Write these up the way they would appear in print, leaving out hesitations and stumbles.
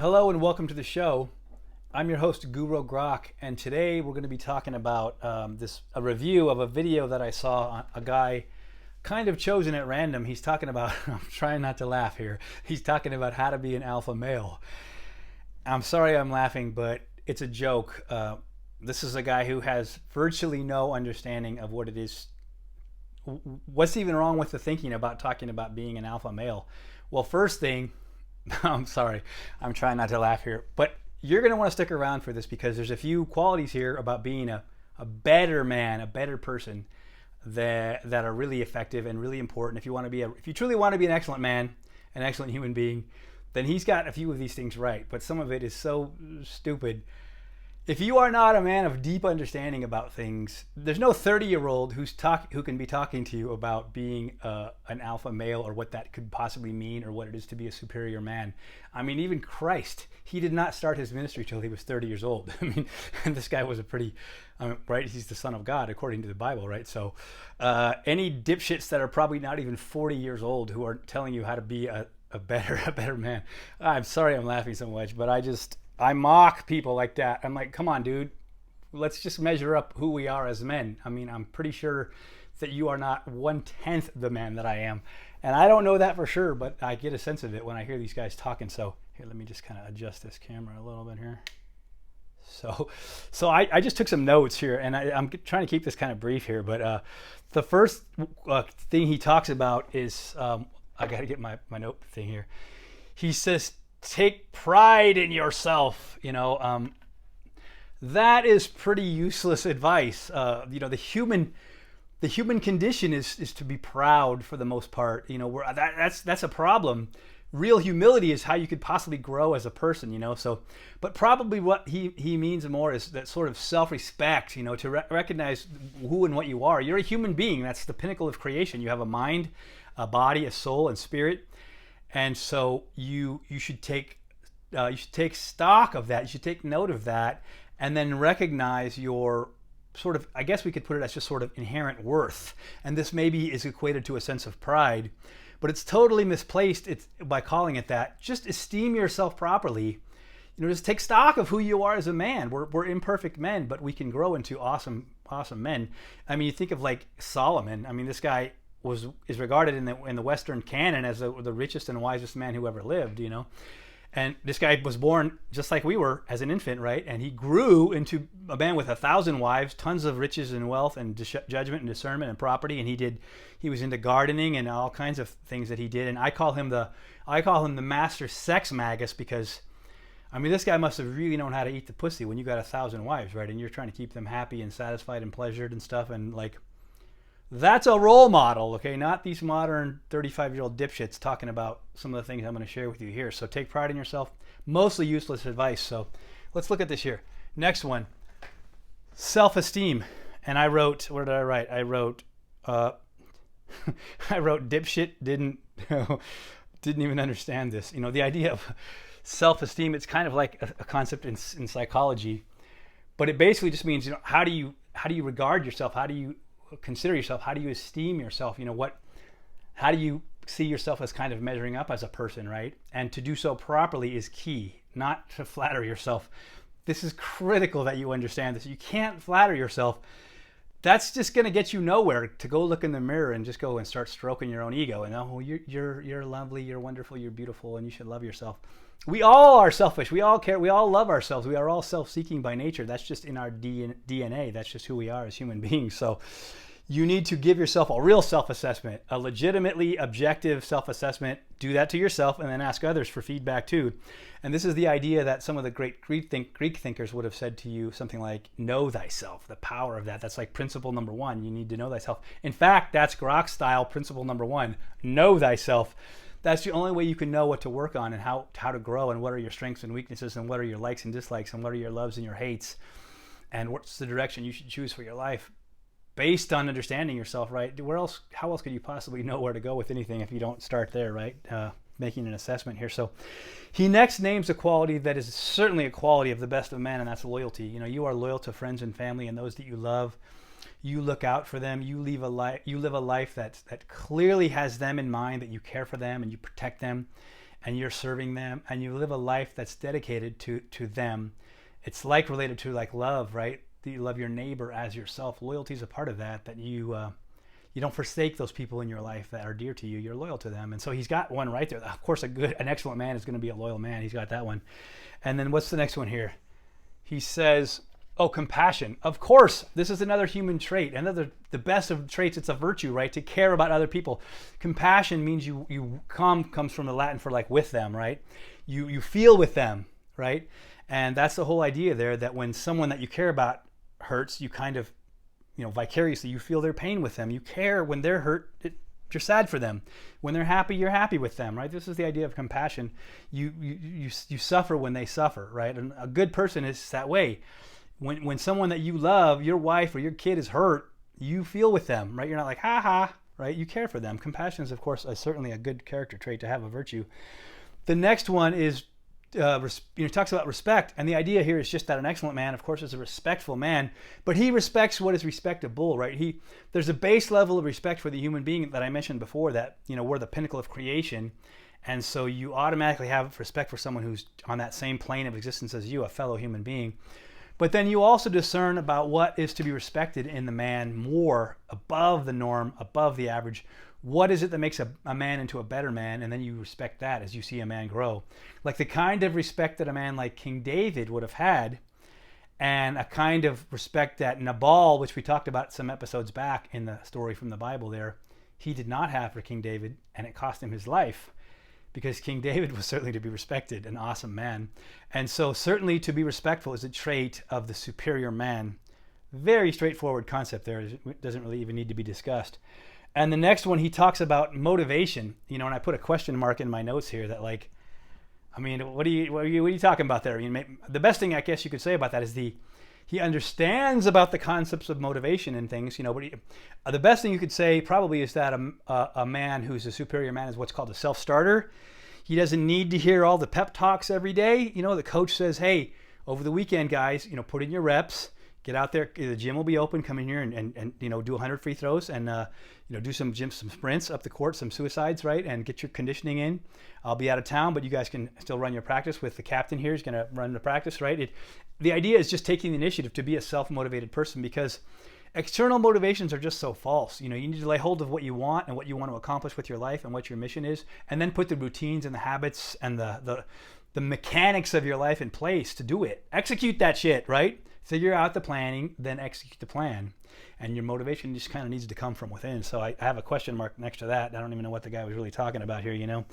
Hello and welcome to the show. I'm your host, Guro Grok, and today we're going to be talking about a review of a video that I saw on a guy kind of chosen at random. He's talking about, I'm trying not to laugh here, he's talking about how to be an alpha male. I'm sorry I'm laughing, but it's a joke. This is a guy who has virtually no understanding of what it is. What's even wrong with the thinking about talking about being an alpha male? Well, first thing, I'm sorry, I'm trying not to laugh here, but you're going to want to stick around for this because there's a few qualities here about being a better man, a better person that are really effective and really important. If you truly want to be an excellent man, an excellent human being, then he's got a few of these things right, but some of it is so stupid. If you are not a man of deep understanding about things, there's no 30-year-old who can be talking to you about being an alpha male or what that could possibly mean or what it is to be a superior man. I mean, even Christ, he did not start his ministry till he was 30 years old. I mean, and this guy was right? He's the son of God according to the Bible, right? So any dipshits that are probably not even 40 years old who are telling you how to be a better man. I'm sorry I'm laughing so much, but I mock people like that. I'm like, come on, dude. Let's just measure up who we are as men. I mean, I'm pretty sure that you are not 1/10 the man that I am. And I don't know that for sure, but I get a sense of it when I hear these guys talking. So here, let me just kind of adjust this camera a little bit here. So I just took some notes here, and I'm trying to keep this kind of brief here. But the first thing he talks about is, I got to get my note thing here. He says, take pride in yourself. That is pretty useless advice. The human condition is to be proud for the most part. That's a problem. Real humility is how you could possibly grow as a person. But probably what he means more is that sort of self-respect. To recognize who and what you are. You're a human being. That's the pinnacle of creation. You have a mind, a body, a soul, and spirit. And so you should take stock of that. You should take note of that, and then recognize your sort of, I guess we could put it as just sort of inherent worth. And this maybe is equated to a sense of pride, but it's totally misplaced. It's by calling it that. Just esteem yourself properly. Just take stock of who you are as a man. We're imperfect men, but we can grow into awesome men. I mean, you think of like Solomon. I mean, this guy is regarded in the Western canon as the richest and wisest man who ever lived, And this guy was born just like we were as an infant, right? And he grew into a man with 1,000 wives, tons of riches and wealth and judgment and discernment and property. And he was into gardening and all kinds of things that he did. And I call him the master sex magus because, I mean, this guy must have really known how to eat the pussy when you got 1,000 wives, right? And you're trying to keep them happy and satisfied and pleasured and stuff. And like, that's a role model, okay? Not these modern 35-year-old dipshits talking about some of the things I'm going to share with you here. So take pride in yourself. Mostly useless advice. So let's look at this here. Next one, self-esteem. And I wrote, what did I write? I wrote dipshit didn't even understand this. The idea of self-esteem, it's kind of like a concept in psychology, but it basically just means, how do you regard yourself? How do you consider yourself? How do you esteem yourself? How do you see yourself as kind of measuring up as a person, right? And to do so properly is key, not to flatter yourself. This is critical that you understand this. You can't flatter yourself. That's just going to get you nowhere. To go look in the mirror and just go and start stroking your own ego and, oh, you're lovely, you're wonderful, you're beautiful, and you should love yourself. We all are selfish. We all care. We all love ourselves. We are all self-seeking by nature. That's just in our DNA. That's just who we are as human beings. So you need to give yourself a real self-assessment, a legitimately objective self-assessment. Do that to yourself and then ask others for feedback too. And this is the idea that some of the great Greek thinkers would have said to you, something like, know thyself, the power of that. That's like principle number one. You need to know thyself. In fact, that's Grok style principle number one, know thyself. That's the only way you can know what to work on and how to grow and what are your strengths and weaknesses and what are your likes and dislikes and what are your loves and your hates and what's the direction you should choose for your life based on understanding yourself, right? How else could you possibly know where to go with anything if you don't start there, right? Making an assessment here. So he next names a quality that is certainly a quality of the best of men, and that's loyalty. You are loyal to friends and family and those that you love. You look out for them. You live a life that clearly has them in mind, that you care for them and you protect them. and you're serving them and you live a life that's dedicated to them. It's like related to like love, right? That you love your neighbor as yourself. Loyalty is a part of that, that you don't forsake those people in your life that are dear to you. You're loyal to them. And so he's got one right there. Of course, an excellent man is going to be a loyal man. He's got that one. And then what's the next one here? He says, oh, compassion. Of course, this is another human trait. The best of traits. It's a virtue, right? To care about other people. Compassion means comes from the Latin for like with them, right? You feel with them, right? And that's the whole idea there, that when someone that you care about hurts, you kind of, vicariously, you feel their pain with them. You care when they're hurt. You're sad for them. When they're happy, you're happy with them, right? This is the idea of compassion. You suffer when they suffer, right? And a good person is that way. When someone that you love, your wife or your kid is hurt, you feel with them, right? You're not like, ha ha, right? You care for them. Compassion is, of course, certainly a good character trait to have, a virtue. The next one is talks about respect, and the idea here is just that an excellent man, of course, is a respectful man, but he respects what is respectable, right? There's a base level of respect for the human being that I mentioned before, that we're the pinnacle of creation, and so you automatically have respect for someone who's on that same plane of existence as you, a fellow human being. But then you also discern about what is to be respected in the man more, above the norm, above the average. What is it that makes a man into a better man? And then you respect that as you see a man grow. Like the kind of respect that a man like King David would have had, and a kind of respect that Nabal, which we talked about some episodes back in the story from the Bible there, he did not have for King David, and it cost him his life, because King David was certainly to be respected, an awesome man. And so certainly to be respectful is a trait of the superior man. Very straightforward concept there. It doesn't really even need to be discussed. And the next one, he talks about motivation, and I put a question mark in my notes here that what are you talking about there? The best thing I guess you could say about that is he understands about the concepts of motivation and things, but the best thing you could say probably is that a man who's a superior man is what's called a self-starter. He doesn't need to hear all the pep talks every day. The coach says, hey, over the weekend, guys, put in your reps. Get out there. The gym will be open. Come in here and do 100 free throws and do some sprints up the court, some suicides, right? And get your conditioning in. I'll be out of town, but you guys can still run your practice with the captain here. He's going to run the practice, right? The idea is just taking the initiative to be a self-motivated person, because external motivations are just so false. You need to lay hold of what you want and what you want to accomplish with your life and what your mission is, and then put the routines and the habits and the mechanics of your life in place to do it. Execute that shit, right? Figure out the planning, then execute the plan. And your motivation just kind of needs to come from within. So I have a question mark next to that. I don't even know what the guy was really talking about here,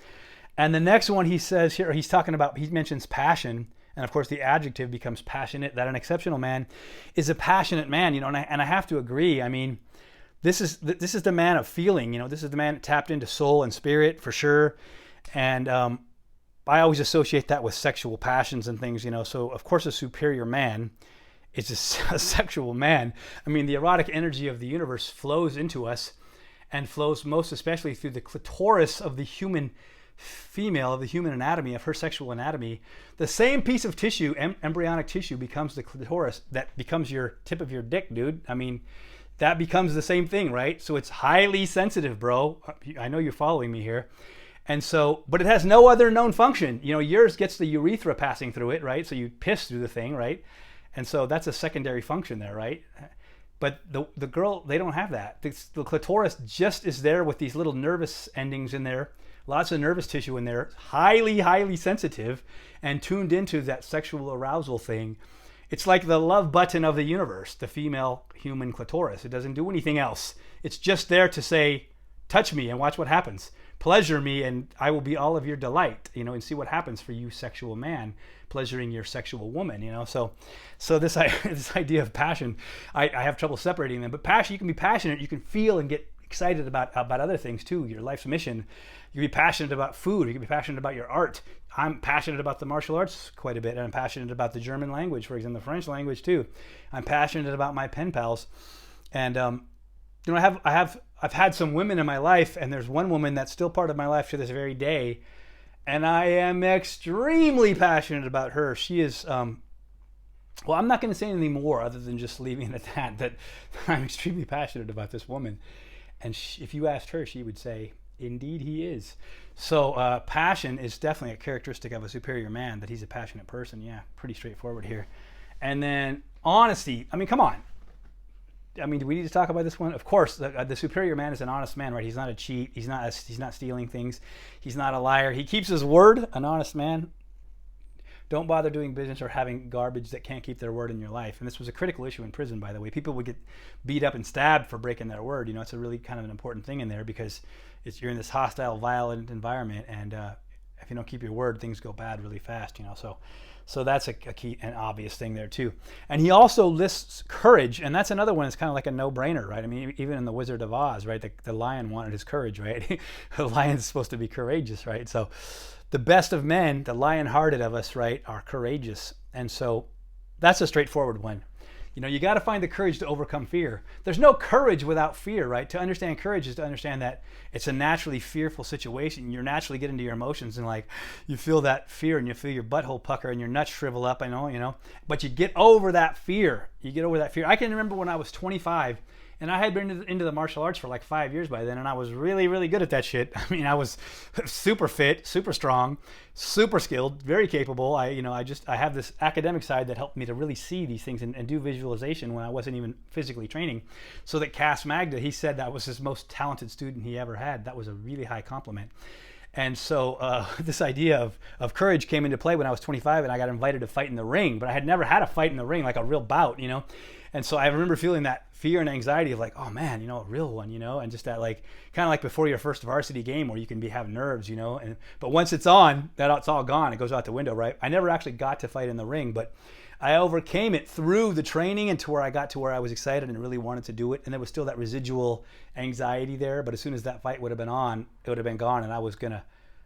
And the next one he says here, he mentions passion. And of course the adjective becomes passionate, that an exceptional man is a passionate man, and I have to agree. This is the man of feeling, this is the man tapped into soul and spirit for sure. And I always associate that with sexual passions and things, So of course a superior man is a sexual man. The erotic energy of the universe flows into us, and flows most especially through the clitoris of the human female, of the human anatomy, of her sexual anatomy. The same piece of tissue, embryonic tissue, becomes the clitoris. That becomes your tip of your dick, dude. That becomes the same thing, right? So it's highly sensitive, bro. I know you're following me here. And so, but it has no other known function. Yours gets the urethra passing through it, right? So you piss through the thing, right? And so that's a secondary function there, right? But the girl, they don't have that. The clitoris just is there with these little nervous endings in there, lots of nervous tissue in there, highly, highly sensitive and tuned into that sexual arousal thing. It's like the love button of the universe, the female human clitoris. It doesn't do anything else. It's just there to say, touch me and watch what happens. Pleasure me and I will be all of your delight, and see what happens for you, sexual man, pleasuring your sexual woman, So this idea of passion, I have trouble separating them. But passion, you can be passionate, you can feel and get excited about other things too, your life's mission. You can be passionate about food, you can be passionate about your art. I'm passionate about the martial arts quite a bit, and I'm passionate about the German language, for example, the French language too. I'm passionate about my pen pals. And I've had some women in my life, and there's one woman that's still part of my life to this very day, and I am extremely passionate about her. She is, I'm not going to say anything more other than just leaving it at that I'm extremely passionate about this woman. And if you asked her, she would say, Indeed, he is. So passion is definitely a characteristic of a superior man, that he's a passionate person. Yeah, pretty straightforward here. And then honesty. I mean, come on. I mean, do we need to talk about this one? Of course, the superior man is an honest man, right? He's not a cheat. He's not stealing things. He's not a liar. He keeps his word. An honest man. Don't bother doing business or having garbage that can't keep their word in your life. And this was a critical issue in prison, by the way. People would get beat up and stabbed for breaking their word. You know, it's a really kind of an important thing in there, because you're in this hostile, violent environment, and if you don't keep your word, things go bad really fast. You know, so that's a key and obvious thing there too. And he also lists courage, and that's another one that's kind of like a no-brainer, right? I mean, even in the Wizard of Oz, right? The lion wanted his courage, right? The lion's supposed to be courageous, right? So the best of men, the lion-hearted of us, right, are courageous. And so that's a straightforward one. You know, you got to find the courage to overcome fear. There's no courage without fear, right? To understand courage is to understand that it's a naturally fearful situation. You naturally get into your emotions, and like you feel that fear, and you feel your butthole pucker and your nuts shrivel up. I know, you know, but you get over that fear. You get over that fear. I can remember when I was 25, and I had been into the martial arts for like 5 years by then, and I was really, really good at that shit. I mean, I was super fit, super strong, super skilled, very capable. I have this academic side that helped me to really see these things and do visualization when I wasn't even physically training. So that Cass Magda, he said that was his most talented student he ever had. That was a really high compliment. And so this idea of courage came into play when I was 25, and I got invited to fight in the ring, but I had never had a fight in the ring, like a real bout, you know? And so I remember feeling that fear and anxiety of like, oh man, you know, a real one, you know, and just that like, kind of like before your first varsity game where you can have nerves, you know, but once it's on, it's all gone. It goes out the window, right? I never actually got to fight in the ring, but I overcame it through the training, and to where I got to where I was excited and really wanted to do it. And there was still that residual anxiety there, but as soon as that fight would have been on, it would have been gone. And I was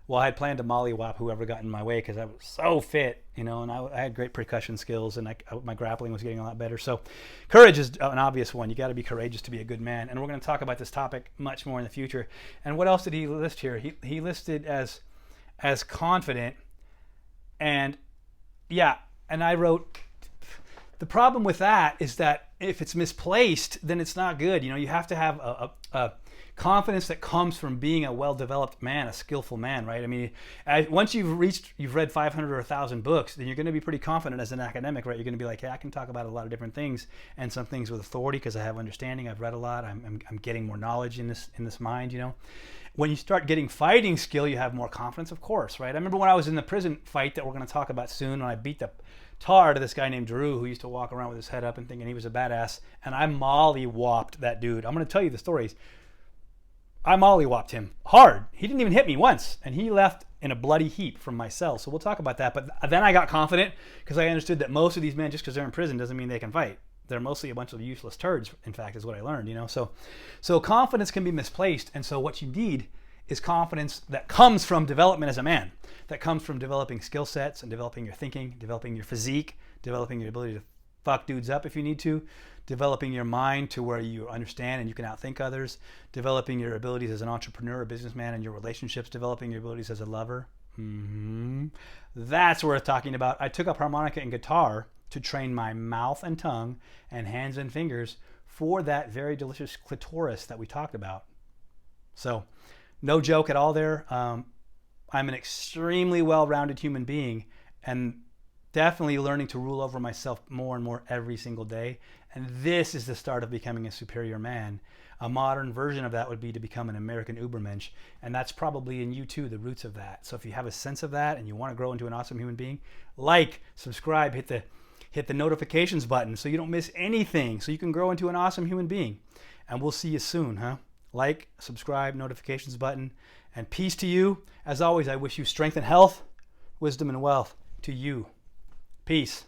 I had planned to mollywop whoever got in my way, because I was so fit, you know, and I had great percussion skills, and my grappling was getting a lot better. So courage is an obvious one. You got to be courageous to be a good man. And we're going to talk about this topic much more in the future. And what else did he list here? He listed as confident, and yeah, and I wrote, the problem with that is that if it's misplaced, then it's not good. You know, you have to have a confidence that comes from being a well-developed man, a skillful man, right? I mean, once you've read 500 or 1,000 books, then you're going to be pretty confident as an academic, right? You're going to be like, hey, I can talk about a lot of different things, and some things with authority because I have understanding. I've read a lot. I'm getting more knowledge in this mind, you know. When you start getting fighting skill, you have more confidence, of course, right? I remember when I was in the prison fight that we're going to talk about soon, when I beat the tar to this guy named Drew, who used to walk around with his head up and thinking he was a badass, and I molly-whopped that dude. I'm going to tell you the stories. I molly-whopped him hard. He didn't even hit me once, and he left in a bloody heap from my cell. So we'll talk about that. But then I got confident, because I understood that most of these men, just because they're in prison, doesn't mean they can fight. They're mostly a bunch of useless turds, in fact, is what I learned, you know. So confidence can be misplaced, and so what you need is confidence that comes from development as a man, that comes from developing skill sets and developing your thinking, developing your physique, developing your ability to fuck dudes up if you need to, developing your mind to where you understand and you can outthink others, developing your abilities as an entrepreneur, a businessman, and your relationships, developing your abilities as a lover. That's worth talking about. I took up harmonica and guitar to train my mouth and tongue and hands and fingers for that very delicious clitoris that we talked about. So, no joke at all there. I'm an extremely well-rounded human being, and definitely learning to rule over myself more and more every single day. And this is the start of becoming a superior man. A modern version of that would be to become an American Ubermensch. And that's probably in you too, the roots of that. So if you have a sense of that and you want to grow into an awesome human being, like, subscribe, hit the notifications button so you don't miss anything, so you can grow into an awesome human being. And we'll see you soon, huh? Like, subscribe, notifications button, and peace to you. As always, I wish you strength and health, wisdom and wealth to you. Peace.